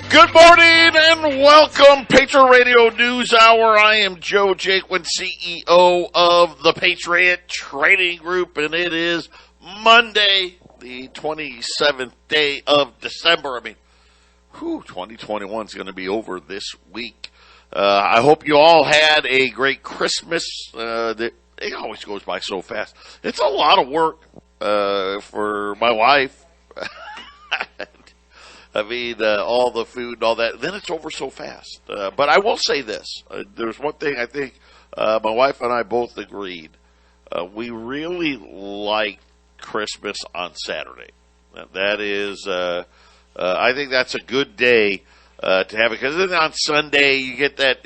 Good morning and welcome, Patriot Radio News Hour. I am Joe Jaquint, CEO of the Patriot Trading Group, and it is Monday, the 27th day of December. 2021 is going to be over this week. I hope you all had a great Christmas. It always goes by so fast. It's a lot of work for my wife. All the food and all that. Then it's over so fast. But I will say this. There's one thing I think my wife and I both agreed. We really like Christmas on Saturday. That is, I think that's a good day to have it. Because then on Sunday you get that,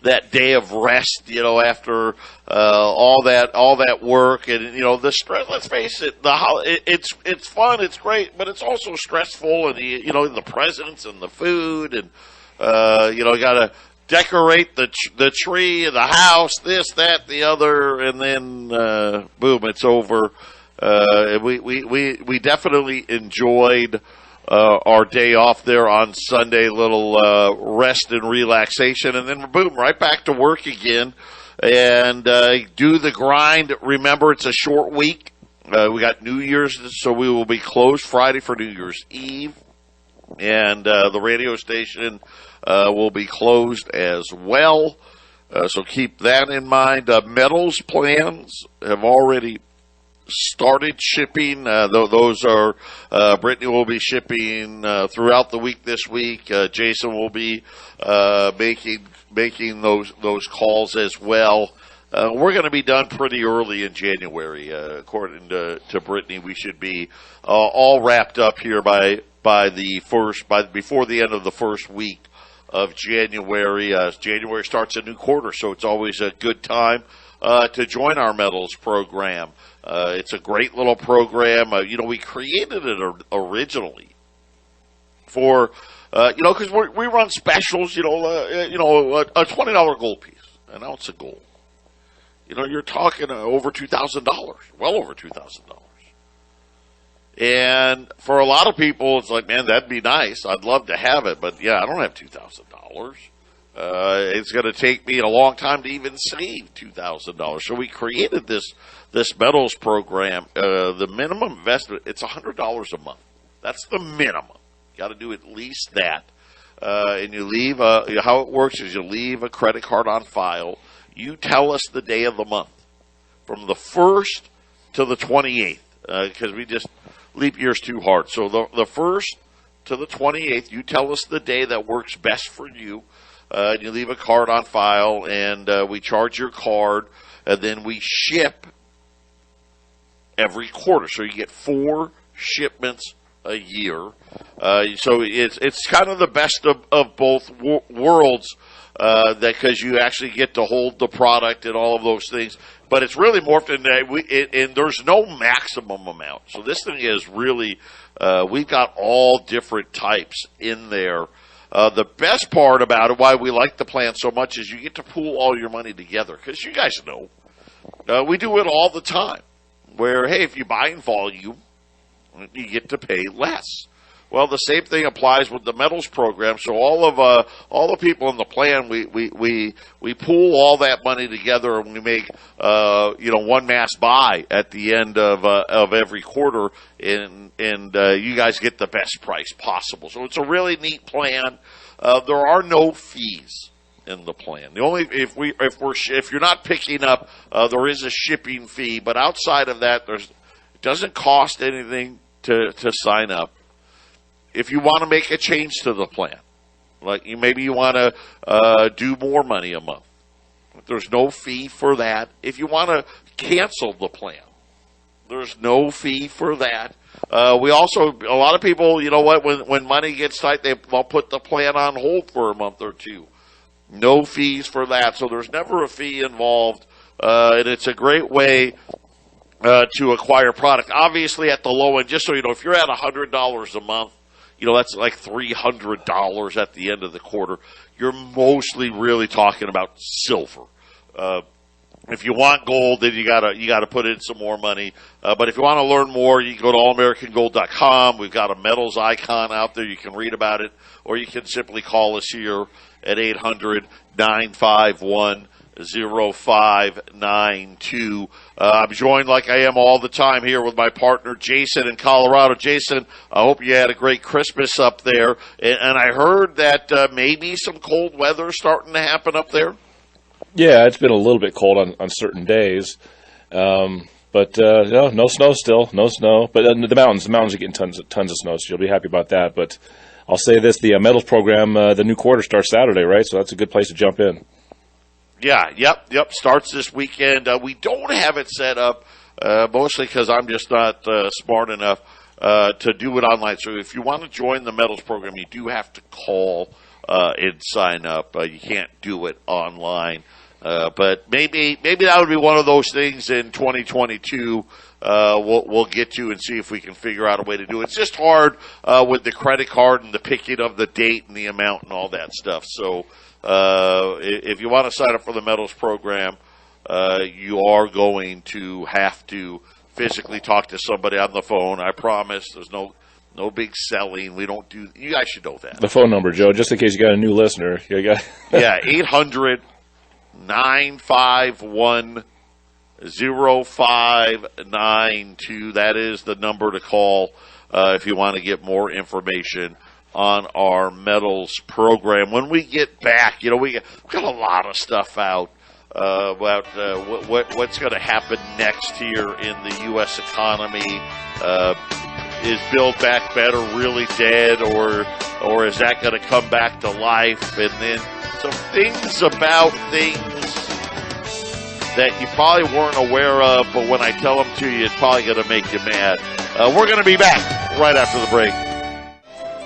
that day of rest, after all that work and the stress. Let's face it, it's fun, it's great, but it's also stressful, and the presents and the food, and you got to decorate the tree and the house, this, that, the other, and then boom, it's over. We definitely enjoyed our day off there on Sunday, little rest and relaxation, and then boom, right back to work again, and do the grind. Remember, it's a short week. We got New Year's, so we will be closed Friday for New Year's Eve, and the radio station will be closed as well, so keep that in mind. Metals plans have already started shipping. Those are Brittany will be shipping throughout the week this week. Jason will be making those calls as well. We're going to be done pretty early in January, according to Brittany. We should be all wrapped up here before the end of the first week of January. January starts a new quarter, so it's always a good time to join our metals program. It's a great little program. We created it originally for, because we run specials, a $20 gold piece, an ounce of gold. You're talking over $2,000, well over $2,000. And for a lot of people, it's like, man, that'd be nice. I'd love to have it, but yeah, I don't have $2,000. It's going to take me a long time to even save $2,000. So we created this metals program. The minimum investment, it's $100 a month. That's the minimum. You got to do at least that. And you leave, how it works is you leave a credit card on file. You tell us the day of the month from the 1st to the 28th, because leap year's too hard. So the 1st to the 28th, you tell us the day that works best for you. And you leave a card on file, and we charge your card, and then we ship every quarter. So you get 4 shipments a year. So it's kind of the best of both worlds, because you actually get to hold the product and all of those things. But it's really morphed into and there's no maximum amount. So this thing is really we've got all different types in there. The best part about it, why we like the plan so much, is you get to pool all your money together. Because you guys know, we do it all the time. Where, hey, if you buy in volume, you get to pay less. Well, the same thing applies with the metals program. So all the people in the plan, we pool all that money together, and we make one mass buy at the end of every quarter, and you guys get the best price possible. So it's a really neat plan. There are no fees in the plan. The only if you're not picking up, there is a shipping fee, but outside of that, it doesn't cost anything to sign up. If you want to make a change to the plan, like maybe you want to do more money a month, there's no fee for that. If you want to cancel the plan, there's no fee for that. We also, a lot of people, when money gets tight, they'll put the plan on hold for a month or two. No fees for that, so there's never a fee involved, and it's a great way to acquire product. Obviously, at the low end, just so you know, if you're at $100 a month, that's like $300 at the end of the quarter. You're mostly really talking about silver. If you want gold, then you gotta put in some more money. But if you want to learn more, you can go to allamericangold.com. We've got a metals icon out there. You can read about it, or you can simply call us here at 800-951-0592. I'm joined like I am all the time here with my partner Jason in Colorado. Jason, I hope you had a great Christmas up there. And I heard that maybe some cold weather starting to happen up there. Yeah, it's been a little bit cold on certain days, but no snow still, no snow. But the mountains are getting tons of snow, so you'll be happy about that. But I'll say this: the metals program, the new quarter starts Saturday, right? So that's a good place to jump in. Yeah, yep. Starts this weekend. We don't have it set up, mostly because I'm just not smart enough to do it online. So if you want to join the metals program, you do have to call and sign up. You can't do it online. But maybe that would be one of those things in 2022 we'll get to and see if we can figure out a way to do it. It's just hard with the credit card and the picking of the date and the amount and all that stuff. So if you want to sign up for the metals program, you are going to have to physically talk to somebody on the phone. I promise. There's no big selling. We don't do. You guys should know that. The phone number, Joe, just in case you got a new listener. Yeah, 800-951-0592. That is the number to call if you want to get more information on our metals program. When we get back, we got a lot of stuff out about what's going to happen next here in the U.S. economy. Is Build Back Better really dead, or is that going to come back to life? And then some things about things that you probably weren't aware of, but when I tell them to you, it's probably going to make you mad. We're going to be back right after the break.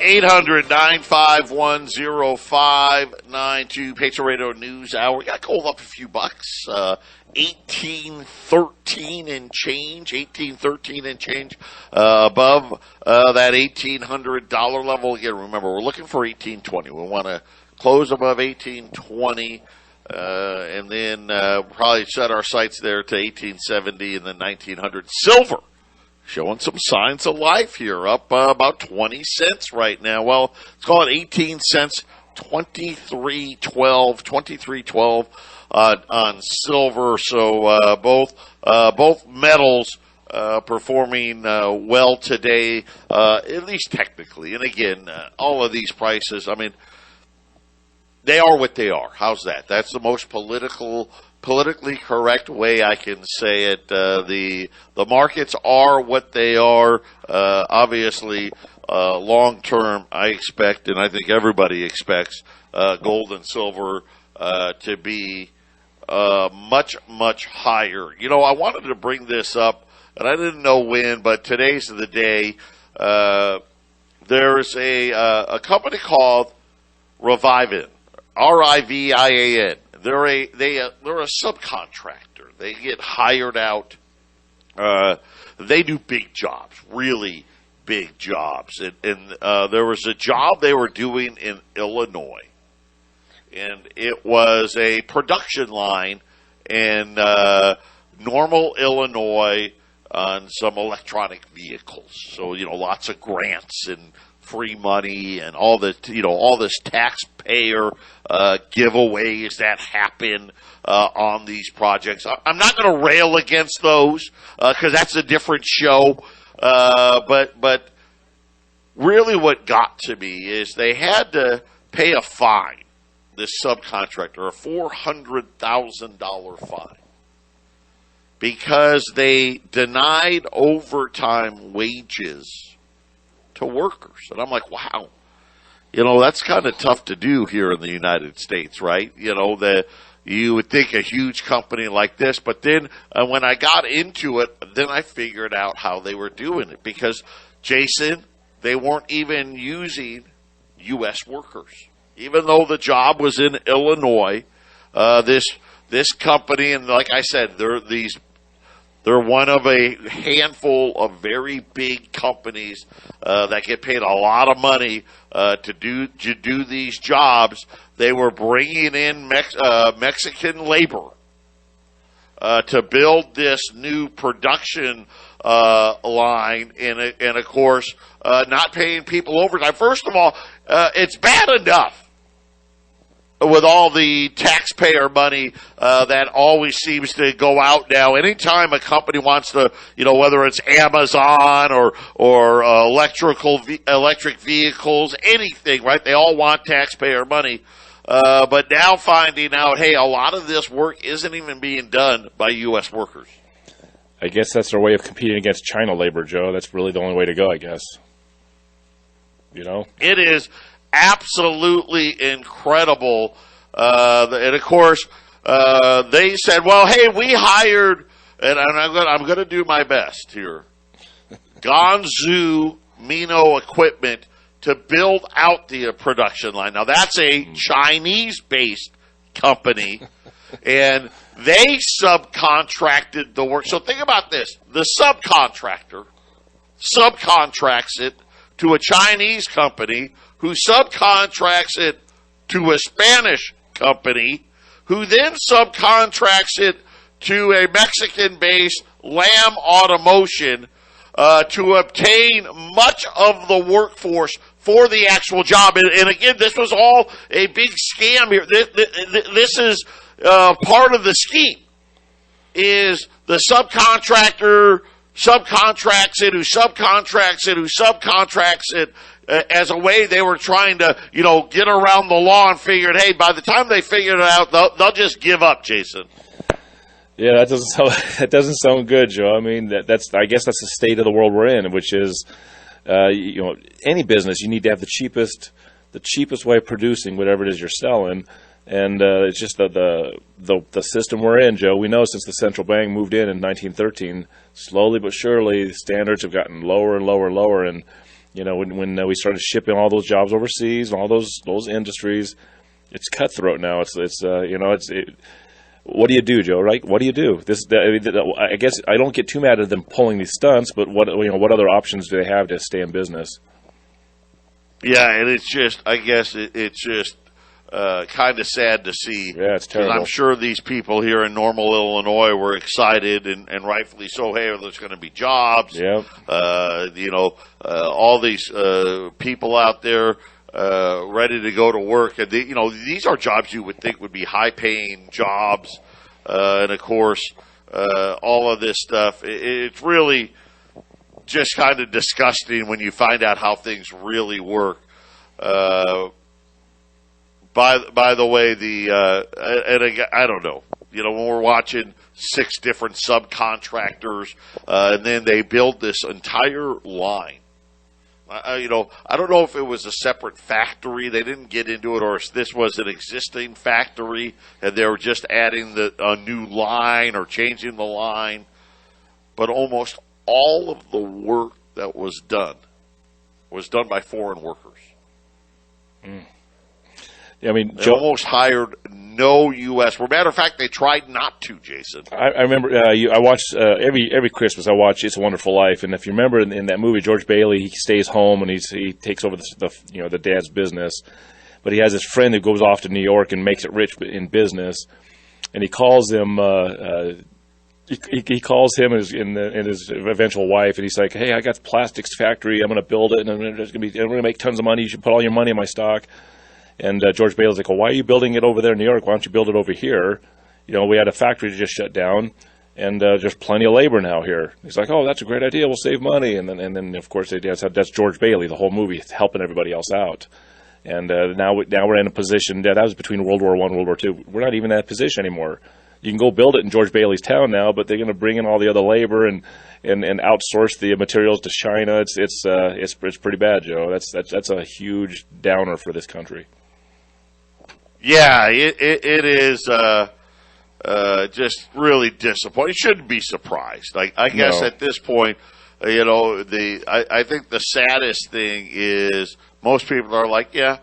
800-951-0592, Patriot Radio News Hour. We got gold up a few bucks. 1813 and change above that $1,800 level. Again, remember, we're looking for 1820. We want to close above 1820, and then probably set our sights there to 1870 and then 1900. Silver showing some signs of life here, up about 20 cents right now. Well, let's call it 18 cents, 23.12 on silver. So both metals performing well today, at least technically. And again, all of these prices, I mean, they are what they are. How's that? That's the most politically correct way I can say it. The markets are what they are. Obviously, long term, I expect, and I think everybody expects, gold and silver to be much, much higher. I wanted to bring this up, and I didn't know when, but today's the day. There's a company called Rivian, Rivian. They're a subcontractor. They get hired out. They do big jobs, really big jobs. And there was a job they were doing in Illinois, and it was a production line in Normal, Illinois, on some electronic vehicles. So lots of grants and free money and all this, all this taxpayer giveaways that happen on these projects. I'm not going to rail against those because that's a different show. But really, what got to me is they had to pay a fine. This subcontractor, a $400,000 fine, because they denied overtime wages to workers. And I'm like, wow, that's kind of tough to do here in the United States, right? That you would think a huge company like this, but then when I got into it, then I figured out how they were doing it, because, Jason, they weren't even using U.S. workers. Even though the job was in Illinois, this company, and like I said, they're one of a handful of very big companies that get paid a lot of money to do these jobs. They were bringing in Mexican labor to build this new production line, and of course, not paying people overtime. First of all, it's bad enough with all the taxpayer money that always seems to go out now. Anytime a company wants to, whether it's Amazon or electric vehicles, anything, right? They all want taxpayer money. But now finding out, hey, a lot of this work isn't even being done by U.S. workers. I guess that's their way of competing against China labor, Joe. That's really the only way to go, I guess. It is absolutely incredible. And of course, they said, well, hey, we hired, and I'm going to do my best here, Ganzhou Mino Equipment to build out the production line. Now, that's a Chinese-based company, and they subcontracted the work. So think about this. The subcontractor subcontracts it to a Chinese company who subcontracts it to a Spanish company who then subcontracts it to a Mexican-based Lam Automotion to obtain much of the workforce for the actual job. And again, this was all a big scam here. This is part of the scheme, is the subcontractor subcontracts it, who subcontracts it, who subcontracts it, as a way they were trying to, get around the law, and figured, hey, by the time they figured it out, they'll just give up, Jason. Yeah, that doesn't sound good, Joe. I mean, I guess that's the state of the world we're in, which is, any business, you need to have the cheapest way of producing whatever it is you're selling. And it's just the system we're in, Joe. We know since the central bank moved in 1913, slowly but surely, the standards have gotten lower and lower and lower. And when we started shipping all those jobs overseas, and all those industries, it's cutthroat now. What do you do, Joe? Right? What do you do? I guess I don't get too mad at them pulling these stunts, but what other options do they have to stay in business? Yeah, and it's just, I guess it's just kind of sad to see. Yeah, it's terrible. I'm sure these people here in Normal, Illinois were excited, and rightfully so. Hey, there's going to be jobs. Yeah. All these people out there ready to go to work. And these are jobs you would think would be high-paying jobs. And, of course, all of this stuff, it's really just kind of disgusting when you find out how things really work. By the way, and again, I don't know, when we're watching 6 different subcontractors, and then they build this entire line. I don't know if it was a separate factory. They didn't get into it, or if this was an existing factory and they were just adding a new line or changing the line. But almost all of the work that was done by foreign workers. Mm. I mean, they almost hired no U.S. Well, matter of fact, they tried not to, Jason. I remember I watched every Christmas. I watch It's a Wonderful Life, and if you remember in that movie, George Bailey, he stays home and he takes over the dad's business, but he has this friend who goes off to New York and makes it rich in business, and he calls him. He calls him and his eventual wife, and he's like, "Hey, I got the plastics factory. I'm going to build it, and I'm going to make tons of money. You should put all your money in my stock." And George Bailey's like, well, why are you building it over there in New York? Why don't you build it over here? We had a factory that just shut down, and there's plenty of labor now here. He's like, oh, that's a great idea. We'll save money. And then of course, that's George Bailey, the whole movie, helping everybody else out. And now we're in a position that was between World War I and World War II. We're not even in that position anymore. You can go build it in George Bailey's town now, but they're going to bring in all the other labor and outsource the materials to China. It's pretty bad, Joe. That's a huge downer for this country. Yeah, it is just really disappointing. You shouldn't be surprised. I guess at this point, I think the saddest thing is most people are like, yeah,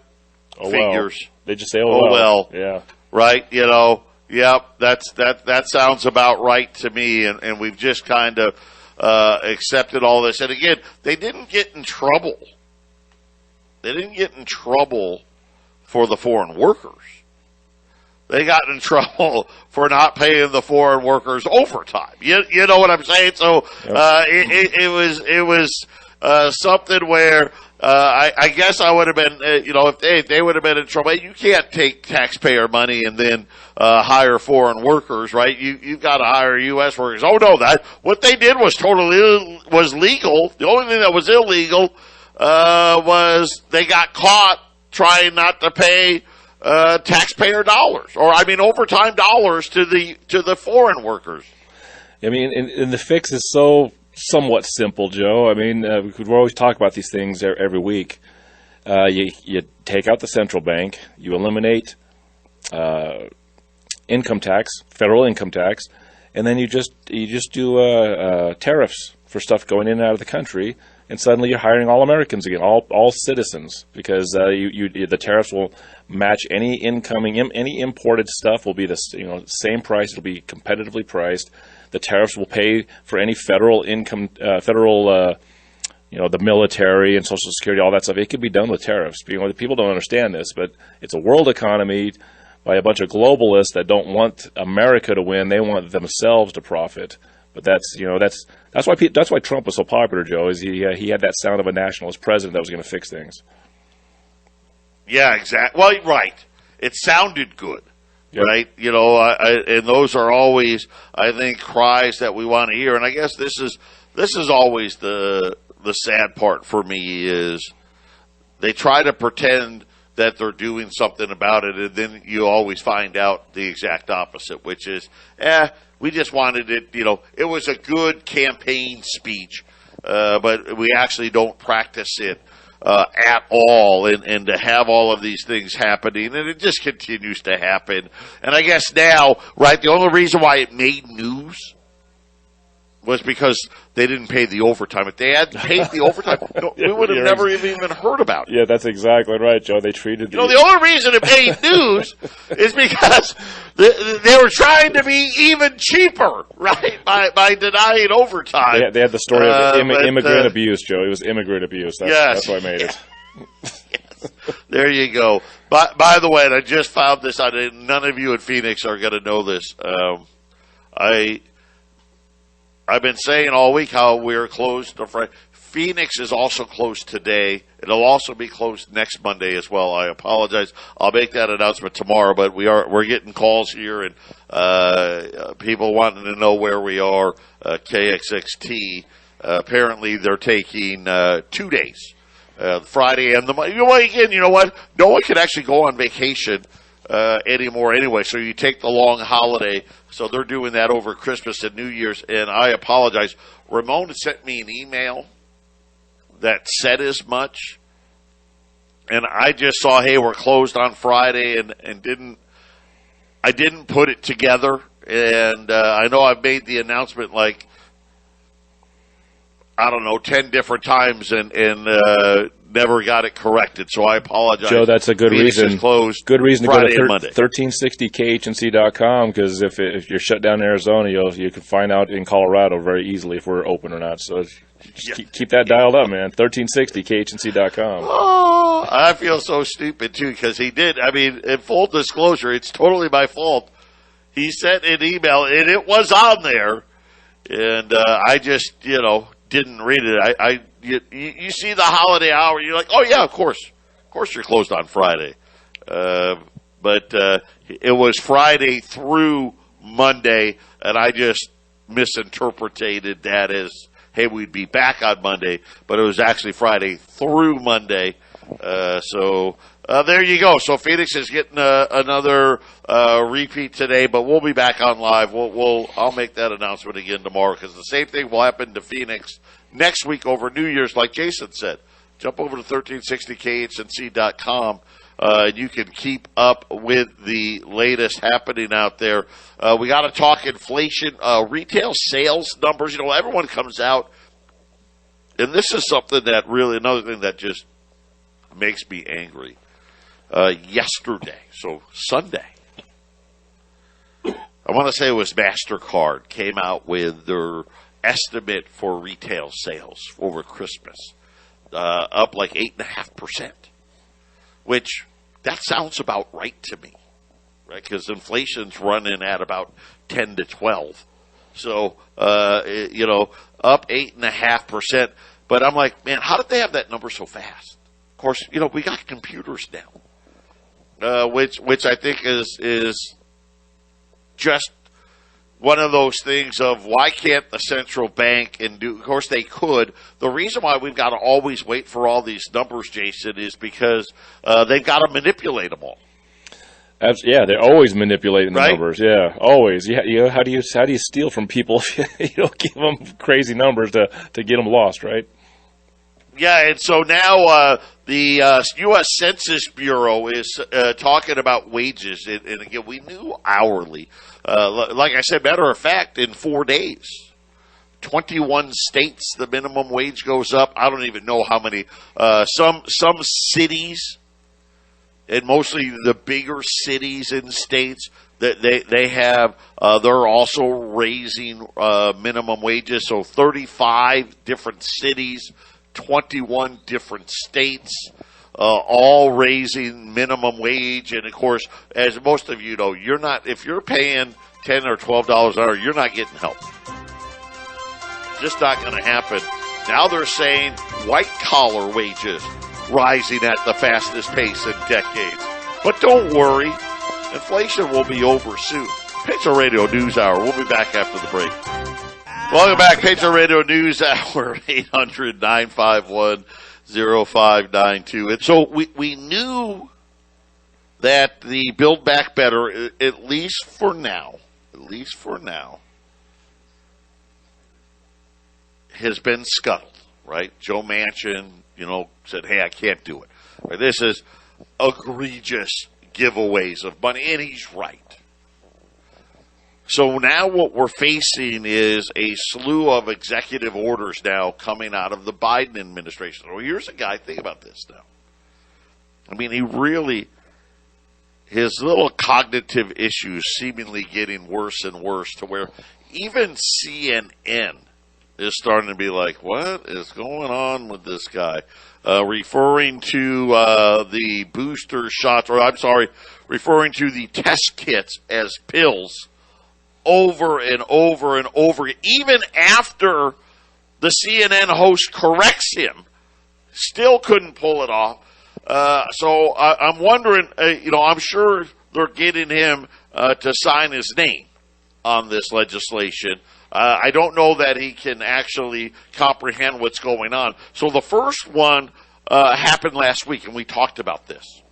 figures. Well. They just say, oh well. Yeah. Right, yep, that sounds about right to me, and we've just kind of accepted all this. And again, they didn't get in trouble. They didn't get in trouble for the foreign workers. they got in trouble for not paying the foreign workers overtime. You know what I'm saying? So it was something where I guess I would have been, if they would have been in trouble. You can't take taxpayer money and then hire foreign workers, right? You've got to hire U.S. workers. Oh no, what they did was was legal. The only thing that was illegal was they got caught trying not to pay taxpayer dollars, overtime dollars to the foreign workers. I mean, and the fix is so somewhat simple, Joe. I mean, we could always talk about these things every week. You take out the central bank, you eliminate income tax, federal income tax, and then you just do tariffs for stuff going in and out of the country. And suddenly you're hiring all Americans again, all citizens, because the tariffs will match any imported stuff will be the same price. It'll be competitively priced. The tariffs will pay for any federal income, the military and Social Security, all that stuff. It could be done with tariffs. People don't understand this, but it's a world economy by a bunch of globalists that don't want America to win. They want themselves to profit. But that's why Trump was so popular, Joe. Is he had that sound of a nationalist president that was going to fix things. Yeah, exactly. Well, right. It sounded good, yep. Right? And those are always, I think, cries that we want to hear. And I guess this is always the sad part for me is they try to pretend that they're doing something about it, and then you always find out the exact opposite, which is, we just wanted it, it was a good campaign speech, but we actually don't practice it at all, and to have all of these things happening, and it just continues to happen. And I guess now, right, the only reason why it made news was because they didn't pay the overtime. If they had paid the overtime, we would have never even heard about it. Yeah, that's exactly right, Joe. They treated the only reason it made news is because they were trying to be even cheaper, right, by denying overtime. They had the story of immigrant abuse, Joe. It was immigrant abuse. That's why I made it. Yes. There you go. By the way, and I just found this out. None of you in Phoenix are going to know this. I've been saying all week how we're closed on Friday. Phoenix is also closed today. It'll also be closed next Monday as well. I apologize. I'll make that announcement tomorrow, but we're getting calls here and people wanting to know where we are. KXXT. Apparently they're taking 2 days. Friday and the Monday. You know what? No one can actually go on vacation anymore anyway, so you take the long holiday. So they're doing that over Christmas and New Year's, and I apologize. Ramon sent me an email that said as much, and I just saw, hey, we're closed on Friday, and I didn't put it together, and I know I've made the announcement 10 different times and never got it corrected, so I apologize. Joe, that's a good Phoenix reason. Is closed good reason Friday to go to 1360khnc.com, because if you're shut down in Arizona, you can find out in Colorado very easily if we're open or not. So keep that dialed up, man. 1360khnc.com. Oh, I feel so stupid too, because he did. I mean, in full disclosure, it's totally my fault. He sent an email and it was on there, and I just didn't read it. You see the holiday hour, you're like, oh yeah, of course you're closed on Friday, but it was Friday through Monday, and I just misinterpreted that as, hey, we'd be back on Monday, but it was actually Friday through Monday. So there you go. So Phoenix is getting another repeat today, but we'll be back on live. I'll make that announcement again tomorrow, because the same thing will happen to Phoenix next week over New Year's, like Jason said. Jump over to 1360khnc.com. You can keep up with the latest happening out there. We got to talk inflation, retail sales numbers. Everyone comes out, and this is something that really, another thing that just makes me angry. Yesterday, so Sunday, I want to say it was MasterCard came out with their estimate for retail sales over Christmas, up 8.5%, which that sounds about right to me, right? Because inflation's running at about 10 to 12. So, up 8.5%. But I'm like, man, how did they have that number so fast? Of course, we got computers now, which I think is just one of those things of why can't the central bank of course they could. The reason why we've got to always wait for all these numbers, Jason, is because they've got to manipulate them all. Yeah, they're always manipulating the right? numbers. Yeah, always. Yeah, how do you steal from people? You don't give them crazy numbers to get them lost, right? Yeah, and so now the U.S. Census Bureau is talking about wages, and again, we knew hourly. Like I said, matter of fact, in 4 days, 21 states, the minimum wage goes up. I don't even know how many. Some cities, and mostly the bigger cities in states, that they have, they're also raising minimum wages. So 35 different cities, 21 different states, all raising minimum wage. And of course, as most of you know, if you're paying $10 or $12 an hour, you're not getting help. Just not going to happen. Now they're saying white collar wages rising at the fastest pace in decades. But don't worry, inflation will be over soon. Patriot Radio News Hour. We'll be back after the break. Welcome back, Patriot Radio News Hour, 800-951-0592. And so we knew that the Build Back Better, at least for now, has been scuttled, right? Joe Manchin, said, hey, I can't do it. Right? This is egregious giveaways of money, and he's right. So now what we're facing is a slew of executive orders now coming out of the Biden administration. Well, here's a guy, think about this now. I mean, his little cognitive issues seemingly getting worse and worse to where even CNN is starting to be like, what is going on with this guy? Referring to the booster shots, referring to the test kits as pills over and over and over, even after the CNN host corrects him, still couldn't pull it off. So I'm wondering, I'm sure they're getting him to sign his name on this legislation. I don't know that he can actually comprehend what's going on. So the first one happened last week, and we talked about this,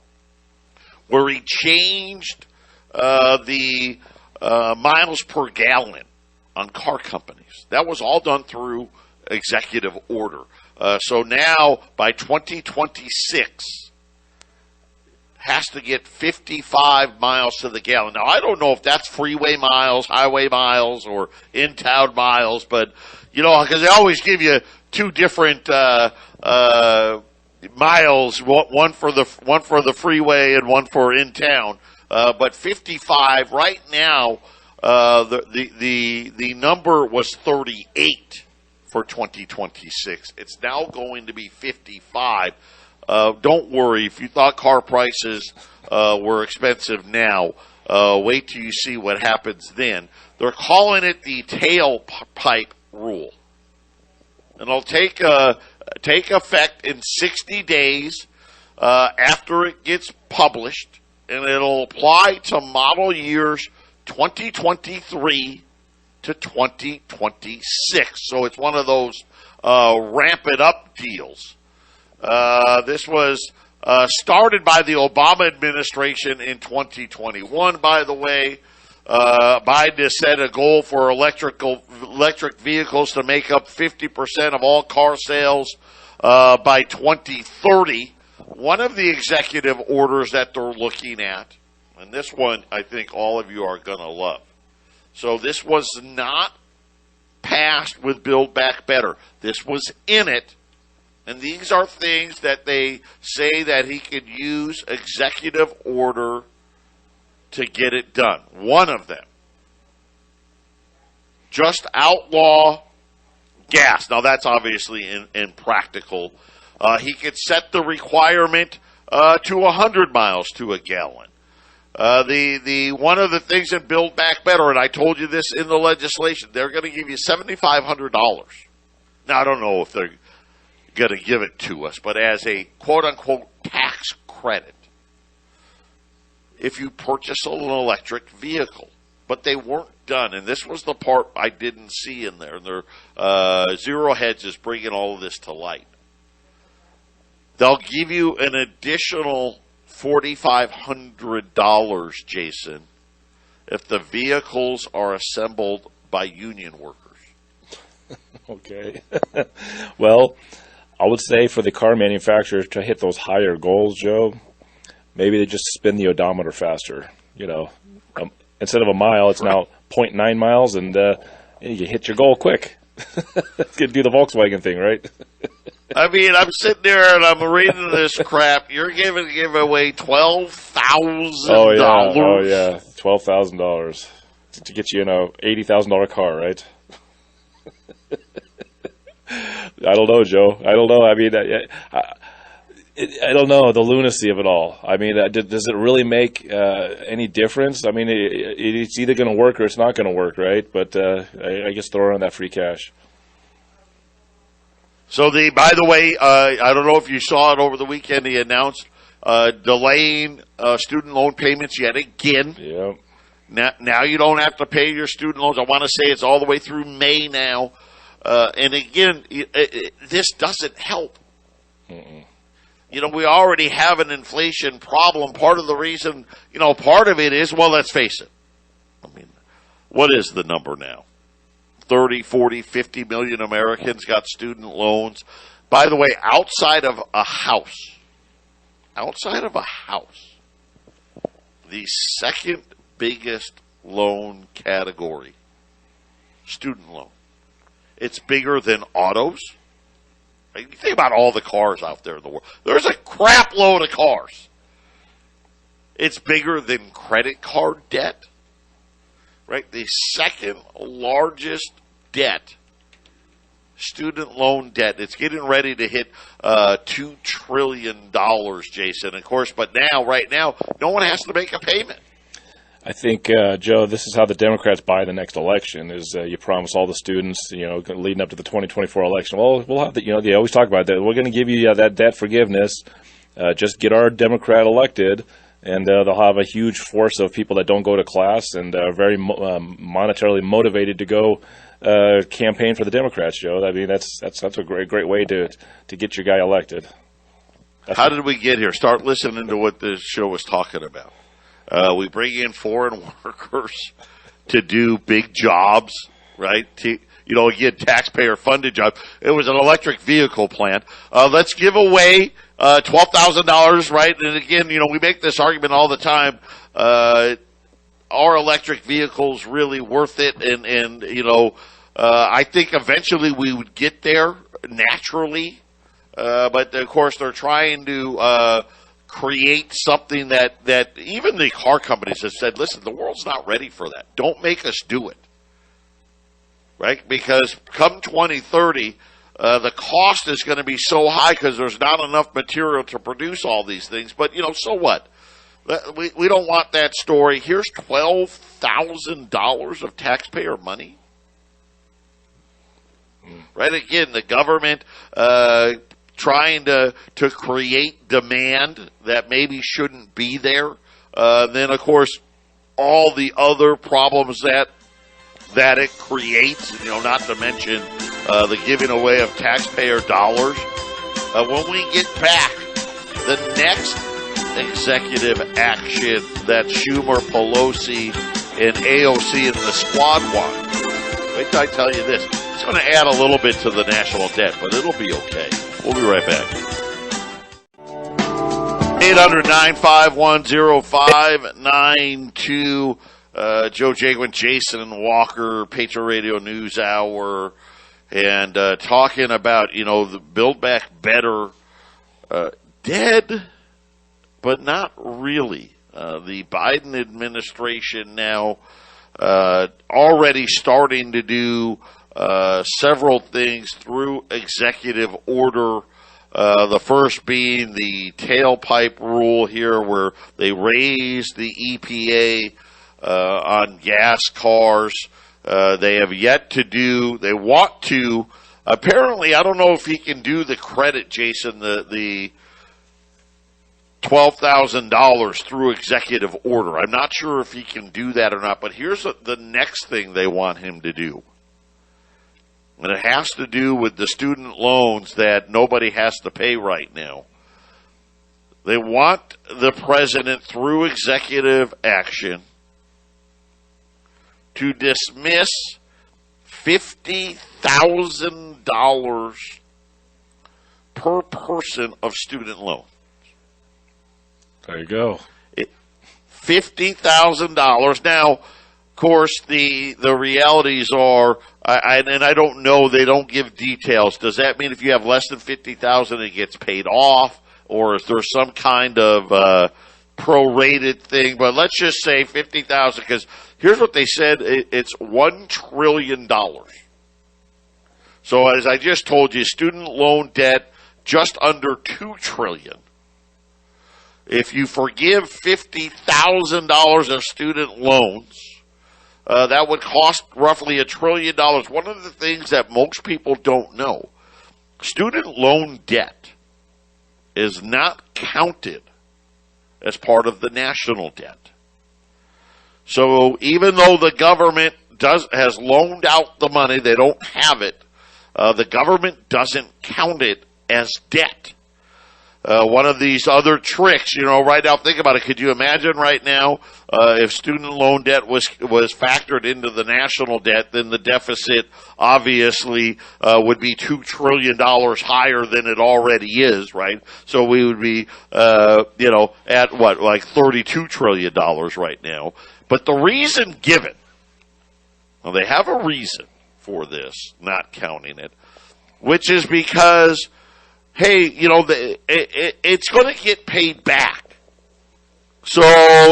where he changed the miles per gallon on car companies. That was all done through executive order. So now, by 2026, has to get 55 miles to the gallon. Now, I don't know if that's freeway miles, highway miles, or in-town miles, but, because they always give you two different miles, one for the freeway and one for in-town. But 55 right now, the number was 38 for 2026. It's now going to be 55. Don't worry, if you thought car prices were expensive now, wait till you see what happens then. They're calling it the tailpipe rule. And it'll take effect in 60 days after it gets published, and it'll apply to model years 2023 to 2026. So it's one of those ramp it up deals. This was started by the Obama administration in 2021, by the way. Biden has set a goal for electric vehicles to make up 50% of all car sales by 2030. One of the executive orders that they're looking at, and this one I think all of you are going to love. So this was not passed with Build Back Better. This was in it. And these are things that they say that he could use executive order to get it done. One of them, just outlaw gas. Now, that's obviously impractical. He could set the requirement to 100 miles to a gallon. The one of the things that Build Back Better, and I told you this in the legislation, they're going to give you $7,500. Now, I don't know if they're going to give it to us, but as a quote-unquote tax credit if you purchase an electric vehicle. But they weren't done, and this was the part I didn't see in there. And Zero Hedge is bringing all of this to light. They'll give you an additional $4,500, Jason, if the vehicles are assembled by union workers. Okay. Well, I would say for the car manufacturers to hit those higher goals, Joe, maybe they just spin the odometer faster. Instead of a mile, it's now 0.9 miles, and you hit your goal quick. Could do the Volkswagen thing, right? I mean, I'm sitting there and I'm reading this crap. You're give away $12,000. Oh yeah, $12,000 to get you $80,000 car, right? I don't know, Joe. I don't know. I mean, I don't know the lunacy of it all. I mean, does it really make any difference? I mean, it's either going to work or it's not going to work, right? But I guess throw around that free cash. So by the way, I don't know if you saw it over the weekend. He announced delaying student loan payments yet again. Yep. Now you don't have to pay your student loans. I want to say it's all the way through May now. And again, this doesn't help. Mm-mm. We already have an inflation problem. Part of the reason, part of it is, well, let's face it. I mean, what is the number now? 30, 40, 50 million Americans got student loans. By the way, outside of a house, the second biggest loan category, student loan. It's bigger than autos. You think about all the cars out there in the world. There's a crap load of cars. It's bigger than credit card debt. Right? The second largest debt, student loan debt. It's getting ready to hit $2 trillion, Jason. Of course, but right now, no one has to make a payment. I think, Joe, this is how the Democrats buy the next election, is you promise all the students, leading up to the 2024 election, well, we'll have they always talk about that. We're going to give you that debt forgiveness. Just get our Democrat elected, and they'll have a huge force of people that don't go to class and are very monetarily motivated to go campaign for the Democrats, Joe. I mean, that's a great way to get your guy elected. How did we get here? Start listening to what this show was talking about. We bring in foreign workers to do big jobs, right? Again, taxpayer-funded jobs. It was an electric vehicle plant. Let's give away $12,000, right? And again, we make this argument all the time. Are electric vehicles really worth it? And I think eventually we would get there naturally. But, of course, they're trying to create something that even the car companies have said, listen, the world's not ready for that. Don't make us do it. Right? Because come 2030, the cost is going to be so high because there's not enough material to produce all these things. But, so what? We don't want that story. Here's $12,000 of taxpayer money. Right? Again, the government trying to create demand that maybe shouldn't be there. Then, of course, all the other problems that it creates, not to mention the giving away of taxpayer dollars. When we get back, the next executive action that Schumer, Pelosi, and AOC and the squad want. Wait till I tell you this. It's going to add a little bit to the national debt, but it'll be okay. We'll be right back. 800-951-0592. Joe Jaquint, Jason Walker, Patriot Radio News Hour, and talking about, the Build Back Better, dead, but not really. The Biden administration now already starting to do several things through executive order The first being the tailpipe rule here, where they raise the EPA on gas cars. They have yet to do. They want to. Apparently, I don't know if he can do the credit, Jason, the $12,000 through executive order. I'm not sure if he can do that or not, but here's the next thing they want him to do. And it has to do with the student loans that nobody has to pay right now. They want the president, through executive action, to dismiss $50,000 per person of student loan. There you go. $50,000. Now, of course, the realities are, and I don't know, they don't give details. Does that mean if you have less than $50,000, it gets paid off, or is there some kind of prorated thing? But let's just say $50,000, because here's what they said: it's $1 trillion. So, as I just told you, student loan debt just under $2 trillion. If you forgive $50,000 of student loans, that would cost roughly $1 trillion. One of the things that most people don't know, student loan debt is not counted as part of the national debt. So even though the government has loaned out the money, they don't have it, the government doesn't count it as debt. One of these other tricks, right now, think about it. Could you imagine right now if student loan debt was factored into the national debt, then the deficit obviously would be $2 trillion higher than it already is, right? So we would be, at what, like $32 trillion right now. But the reason given, well, they have a reason for this, not counting it, which is because, hey, it's going to get paid back. So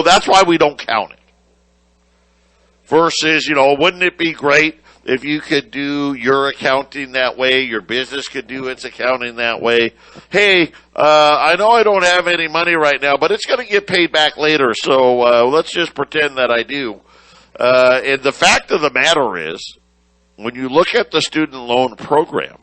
that's why we don't count it. Versus, wouldn't it be great if you could do your accounting that way, your business could do its accounting that way? Hey, I know I don't have any money right now, but it's going to get paid back later, so let's just pretend that I do. And the fact of the matter is, when you look at the student loan program,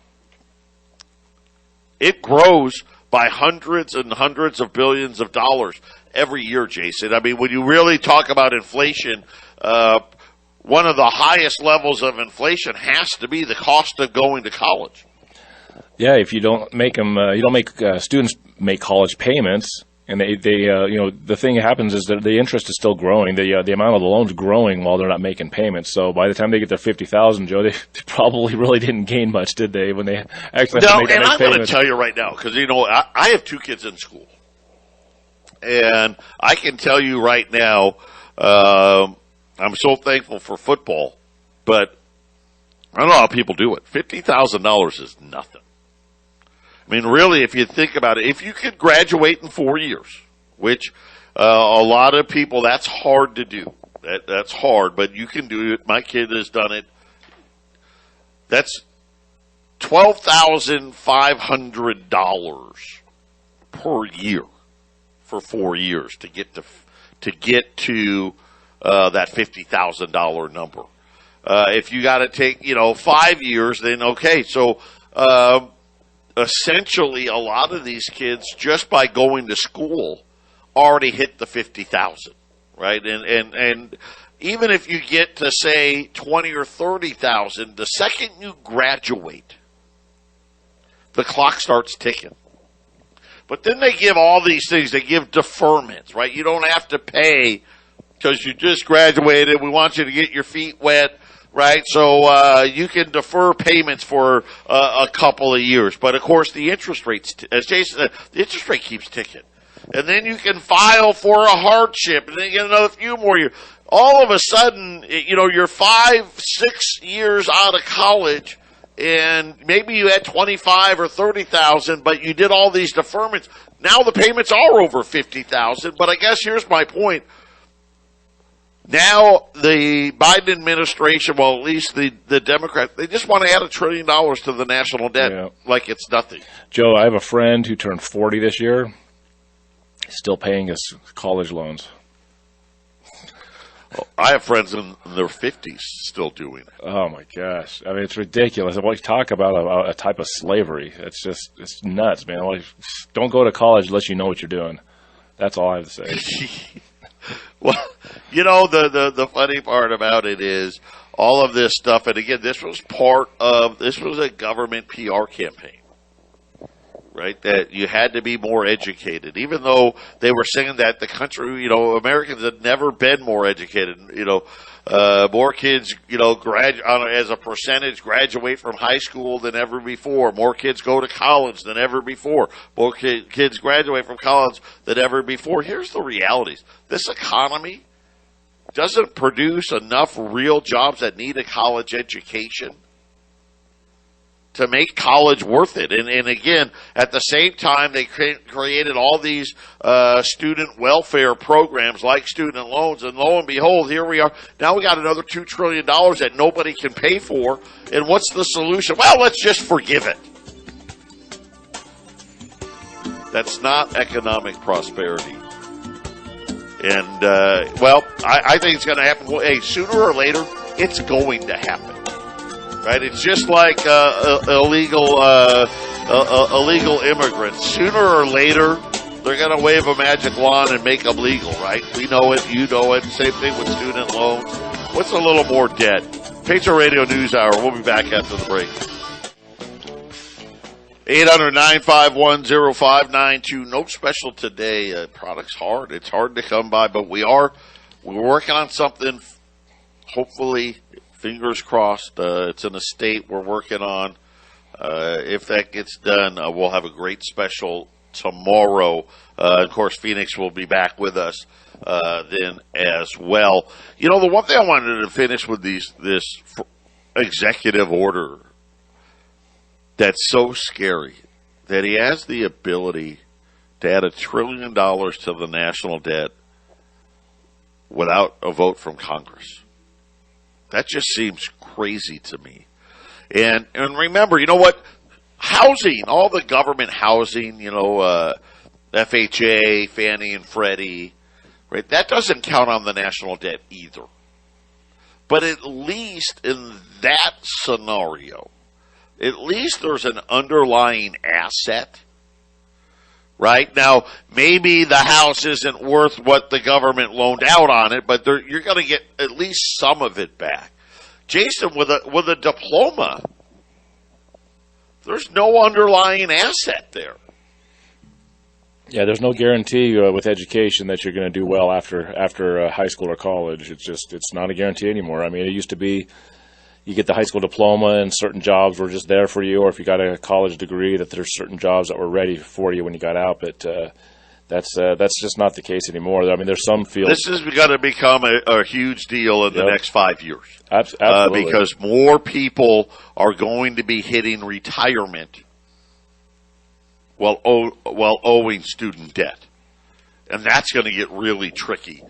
it grows by hundreds and hundreds of billions of dollars every year, Jason. I mean, when you really talk about inflation, one of the highest levels of inflation has to be the cost of going to college. Yeah, if you don't make them, you don't make students make college payments, and they the thing that happens is that the interest is still growing. The amount of the loan's growing while they're not making payments. So by the time they get their $50,000, Joe, they probably really didn't gain much, did they? When they actually have to make and I'm payments. going to tell you right now, because I have two kids in school, and I can tell you right now, I'm so thankful for football, but I don't know how people do it. $50,000 is nothing. I mean, really, if you think about it, if you could graduate in 4 years, which a lot of people, that's hard to do. That's hard, but you can do it. My kid has done it. That's $12,500 per year for 4 years to get to that $50,000 number. If you got to take 5 years, then okay. So essentially, a lot of these kids, just by going to school, already hit the 50,000, right? And even if you get to say 20 or 30,000, the second you graduate, the clock starts ticking. But then they give all these things. They give deferments, right? You don't have to pay because you just graduated. We want you to get your feet wet. Right, so you can defer payments for a couple of years, but of course the interest rates, as Jason said, the interest rate keeps ticking, and then you can file for a hardship, and then you get another few more years. All of a sudden, you're 5-6 years out of college, and maybe you had 25 or 30,000, but you did all these deferments. Now the payments are over 50,000. But I guess here's my point. Now the Biden administration, well, at least the Democrats, they just want to add $1 trillion to the national debt like it's nothing. Joe, I have a friend who turned 40 this year, still paying his college loans. I have friends in their 50s still doing it. Oh, my gosh. I mean, it's ridiculous. When you talk about a type of slavery, it's nuts, man. Like, don't go to college unless you know what you're doing. That's all I have to say. Well, the funny part about it is all of this stuff, and again, this was a government PR campaign, right? That you had to be more educated, even though they were saying that the country, Americans had never been more educated. More kids, as a percentage, graduate from high school than ever before. More kids go to college than ever before. More kids graduate from college than ever before. Here's the realities. This economy doesn't produce enough real jobs that need a college education to make college worth it. And again, at the same time, they created all these student welfare programs like student loans, and lo and behold, here we are. Now we got another $2 trillion that nobody can pay for, and what's the solution? Well, let's just forgive it. That's not economic prosperity. And, I think it's going to happen. Well, hey, sooner or later, it's going to happen. Right, it's just like illegal immigrants. Sooner or later, they're going to wave a magic wand and make them legal. Right? We know it. You know it. Same thing with student loans. What's a little more debt? Patriot Radio News Hour. We'll be back after the break. 800-951-0592. No special today. Product's hard. It's hard to come by, but we're working on something. Hopefully. Fingers crossed. It's an estate we're working on. If that gets done, we'll have a great special tomorrow. Of course, Phoenix will be back with us then as well. The one thing I wanted to finish with this executive order that's so scary, that he has the ability to add $1 trillion to the national debt without a vote from Congress. That just seems crazy to me. And remember, you know what? Housing, all the government housing, FHA, Fannie and Freddie, right? That doesn't count on the national debt either. But at least in that scenario, at least there's an underlying asset. Right? Now, maybe the house isn't worth what the government loaned out on it, but you're going to get at least some of it back. Jason, with a diploma, there's no underlying asset there. Yeah, there's no guarantee with education that you're going to do well after high school or college. It's not a guarantee anymore. I mean, it used to be you get the high school diploma and certain jobs were just there for you, or if you got a college degree, that there's certain jobs that were ready for you when you got out. But that's just not the case anymore. I mean, there's some fields. This is going to become a huge deal in the next 5 years. Absolutely. Because more people are going to be hitting retirement while owing student debt. And that's going to get really tricky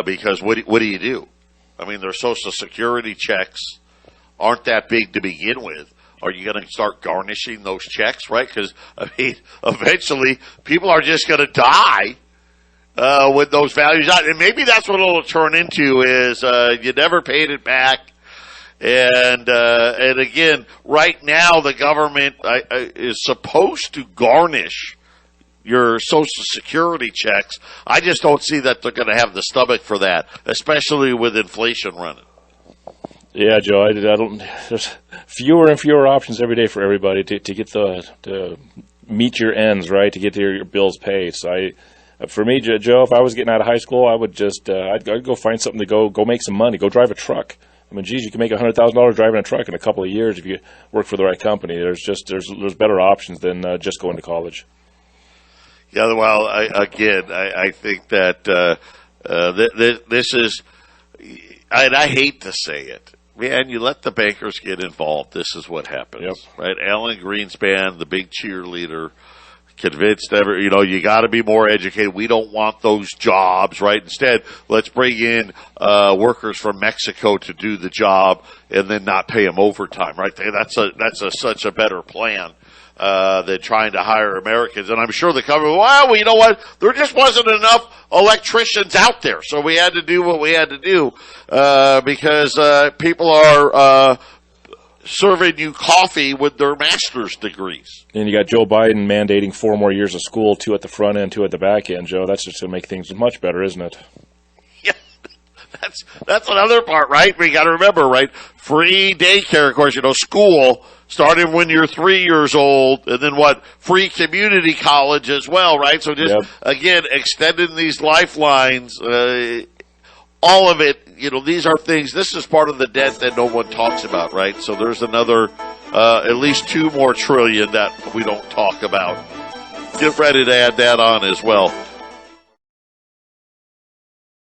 because what do you do? I mean, their Social Security checks aren't that big to begin with. Are you going to start garnishing those checks, right? Because, I mean, eventually people are just going to die with those values out. And maybe that's what it'll turn into is you never paid it back. And again, right now the government is supposed to garnish your Social Security checks. I just don't see that they're going to have the stomach for that, especially with inflation running. Yeah, Joe, I don't. There's fewer and fewer options every day for everybody to get to meet your ends, right? To get your bills paid. So for me, Joe, if I was getting out of high school, I would just I'd go find something to go make some money, go drive a truck. I mean, geez, you can make $100,000 driving a truck in a couple of years if you work for the right company. There's better options than just going to college. Yeah, well, I think that this is, and I hate to say it, man, you let the bankers get involved, this is what happens, right? Alan Greenspan, the big cheerleader, convinced you got to be more educated. We don't want those jobs, right? Instead, let's bring in workers from Mexico to do the job and then not pay them overtime, right? That's such a better plan than trying to hire Americans. And I'm sure the government, well, you know what? There just wasn't enough electricians out there, so we had to do what we had to do because people are serving you coffee with their master's degrees. And you got Joe Biden mandating 4 more years of school, 2 at the front end, 2 at the back end, Joe. That's just going to make things much better, isn't it? Yeah, that's another part, right? We got to remember, right? Free daycare, of course, school starting when you're 3 years old, and then free community college as well, right? So just, again, extending these lifelines, all of it, these are things, this is part of the debt that no one talks about, right? So there's another, at least 2 more trillion that we don't talk about. Get ready to add that on as well.